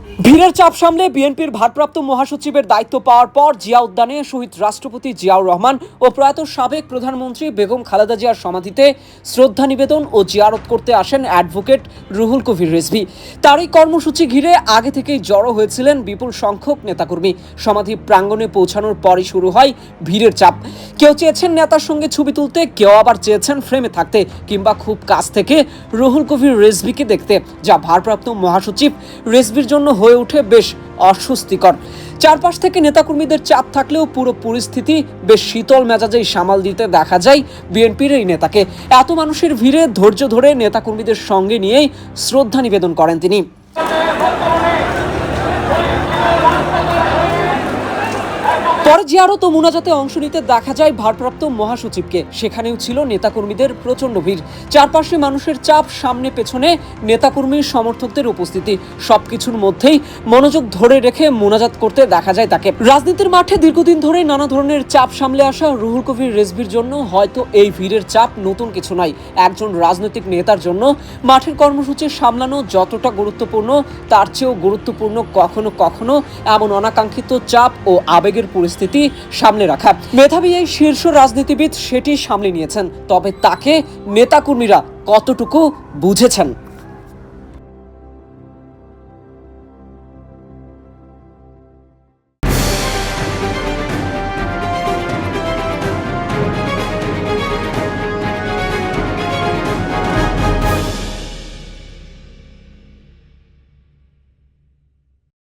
ভিড়ের চাপ সামলে বিএনপির ভারপ্রাপ্ত মহাসচিবের দায়িত্ব পাওয়ার পর জিয়া উদ্যানে শহীদ রাষ্ট্রপতি জিয়াউর রহমান ও প্রয়াত সাবেক প্রধানমন্ত্রী বেগম খালেদা জিয়ার সমাধিতে শ্রদ্ধা নিবেদন ও জিয়ারত করতে আসেন অ্যাডভোকেট রুহুল কবির রিজভী। তার এই কর্মসূচি ঘিরে আগে থেকেই জড়ো হয়েছিলেন বিপুল সংখ্যক নেতাকর্মী। সমাধি প্রাঙ্গণে পৌঁছানোর পরই শুরু হয় ভিড়ের চাপ। কেউ চেয়েছেন নেতার সঙ্গে ছবি তুলতে, কেউ আবার চেয়েছেন ফ্রেমে থাকতে কিংবা খুব কাছ থেকে রুহুল কবির রিজভীকে দেখতে, যা ভারপ্রাপ্ত মহাসচিব রিজভীর জন্য হয়ে ওঠে বেশ অস্বস্তিকর। চারপাশ থেকে নেতাকর্মীদের চাপ থাকলেও পুরো পরিস্থিতি বেশ শীতল মেজাজেই সামাল দিতে দেখা যায় বিএনপির এই নেতাকে। এত মানুষের ভিড়ে ধৈর্য ধরে নেতাকর্মীদের সঙ্গে নিয়েই শ্রদ্ধা নিবেদন করেন তিনি। পরে জিয়ারত ও মুনাজাতে অংশ নিতে দেখা যায় ভারপ্রাপ্ত মহাসচিবকে। সেখানেও ছিল নেতাকর্মীদের প্রচণ্ড ভিড়। চারপাশে মানুষের চাপ, সামনে পেছনে নেতাকর্মীর সমর্থকদের উপস্থিতি, সবকিছুর মধ্যেই মনোযোগ ধরে রেখে মুনাজাত করতে দেখা যায় তাকে। রাজনীতির মাঠে দীর্ঘদিন ধরে নানা ধরনের চাপ সামলে আসা রুহুল কবির রিজভীর জন্য হয়তো এই ভিড়ের চাপ নতুন কিছু নয়। একজন রাজনৈতিক নেতার জন্য মাঠের কর্মসূচি সামলানো যতটা গুরুত্বপূর্ণ, তার চেয়েও গুরুত্বপূর্ণ কখনো কখনো এমন অনাকাঙ্ক্ষিত চাপ ও আবেগের পরিস্থিতি সামলে রাখা। মেধাবী এই শীর্ষ রাজনীতিবিদ সেটি সামলে নিয়েছেন, তবে তাকে নেতাকর্মীরা কতটুকু বুঝেছেন?